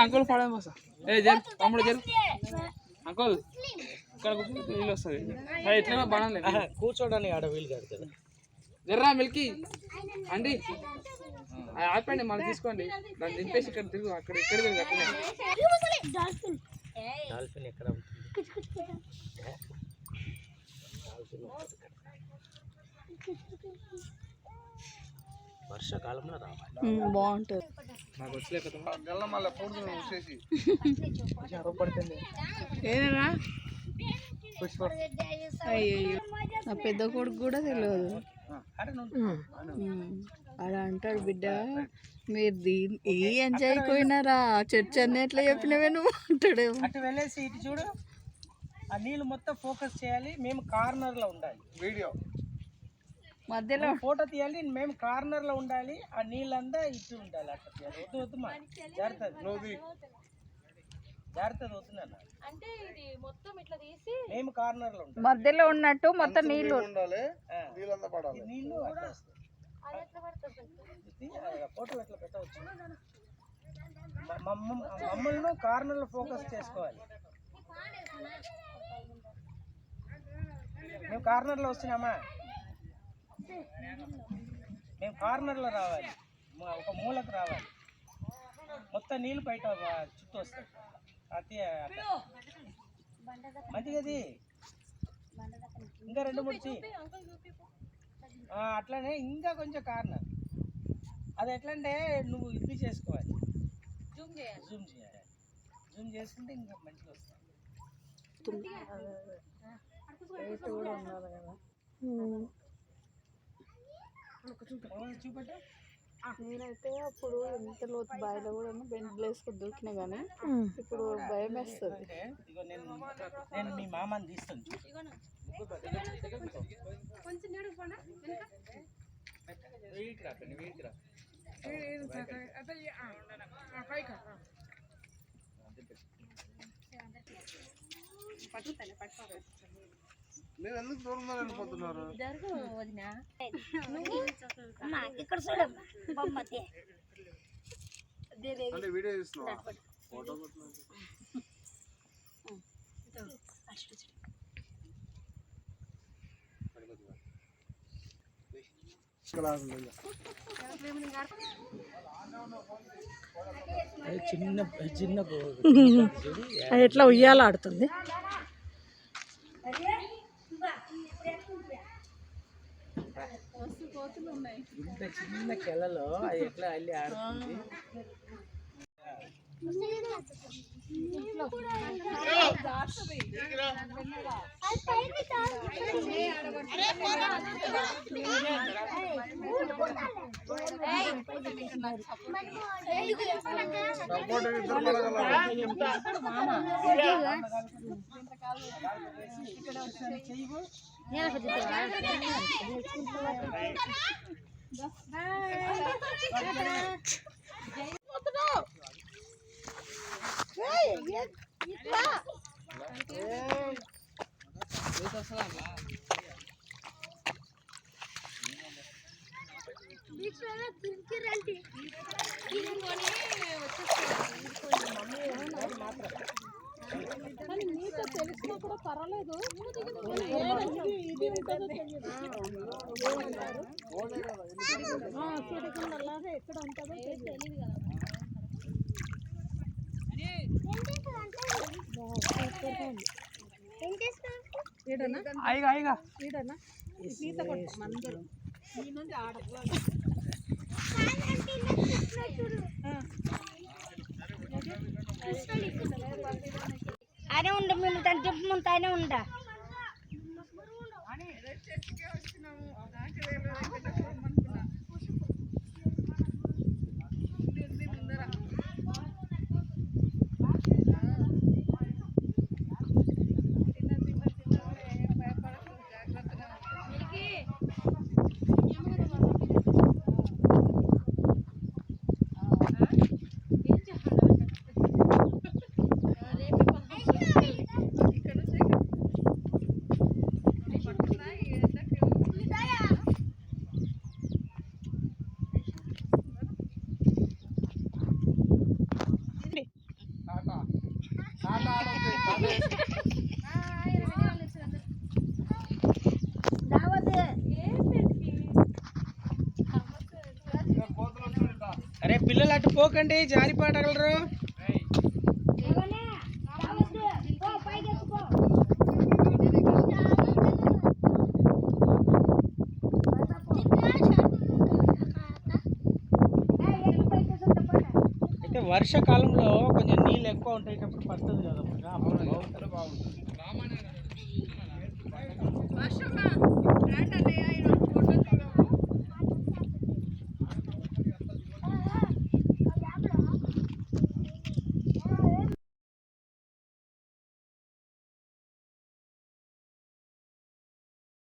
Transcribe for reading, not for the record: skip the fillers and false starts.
Uncle పడే జరు తమ్ముడు జరు అంకుల్ ఇక్కడ వీలు వస్తుంది ఎట్లా బాగాలేదు కూర్చోడానికి ఆడ వీలు కాదు కదా. జర్రా మిల్కి అండి ఆపండి మళ్ళీ తీసుకోండి దాన్ని దింపేసి ఇక్కడ తిరుగు అక్కడ ఇక్కడ తిరుగు అట్లనే. డాల్ఫిన్ ఎక్కడ వర్షాకాలంలో రావాలి బాగుంటుంది. నాకు వచ్చలే ఏదన్నా అయ్యో నా పెద్ద కొడుకు కూడా తెలియదు. అలా అంటాడు బిడ్డ మీరు ఏ ఎంజాయ్ పోయినారా చర్చ్ అన్ని ఎట్లా చెప్పినవే నువ్వు అంటాడేమో. అటు వెళ్ళేసి ఇటు చూడు, ఆ నీళ్ళు మొత్తం ఫోకస్ చేయాలి, మేము కార్నర్ లో ఉండాలి. వీడియో మధ్యలో ఫోటో తీయాలి, మేము కార్నర్ లో ఉండాలి, ఆ నీళ్ళంతా ఇటు ఉండాలి. అట్లా తీయాలి. వద్దు వద్దు మా జాగ్రత్త జాగ్రత్త వద్దునన్న. అంటే ఇది మొత్తం ఇట్లా తీసి మేము కార్నర్ లో ఉండాలి, మధ్యలో ఉన్నట్టు మొత్తం నీళ్ళు ఉండాలి, నీళ్ళంతా పడాలి. నీళ్ళు ఫోటో ఎట్లా పెట్టవచ్చు. మమ్మల్ని కార్నర్ లో ఫోకస్ చేసుకోవాలి. మేము కార్నర్ లో వస్తున్నామా, మేము కార్నర్ లో రావాలి, ఒక మూలకు రావాలి, మొత్తం నీళ్ళు బయట చుట్టూ వస్తాయి. అతి మంచిది. ఇంకా 2-3 అట్లనే ఇంకా కొంచెం కార్నర్. అది ఎట్లంటే నువ్వు ఇది చేసుకోవాలి, జూమ్ చేయాలి. జూమ్ చేసుకుంటే ఇంకా మంచిగా వస్తుంది. చూపట్టు. నేనైతే అప్పుడు ఎంత లోతు బాయిలో కూడా బెండ్లు వేసుకొని దూకినా కానీ ఇప్పుడు భయం వేస్తుంది. నేను మీ మామని తీస్తాను. మీరు ఎందుకు దూరంగా వెళ్ళిపోతున్నారు? ఇక్కడ చూడమ్మా అంటే వీడియో తీస్తున్నావా? ఫోటో చిన్న చిన్న ఎట్లా ఉయ్యాలాడుతుంది. ఇంత చిన్న కెలలో అది ఎట్లా వెళ్ళి ఆడుతుంది. నీతో తెలిసినా కూడా పర్వాలేదు. అలాగే ఎక్కడ ఉంటుందో తెలియదు కదా. ఈడనా ఈత కొట్టాం అందరూ. ఈ నుండి ఆడట్లా ఆయన ఉండ, మేము దాని చెప్పు ముందు ఆయన ఉండ. అటు పోకండి, జారిపడగలరు. అయితే వర్షాకాలంలో కొంచెం నీళ్ళు ఎక్కువ ఉంటాయేటప్పుడు పడుతుంది కదా మనకు, అప్పుడు బాగుంటుంది. బాగుంటుంది. వర్షమా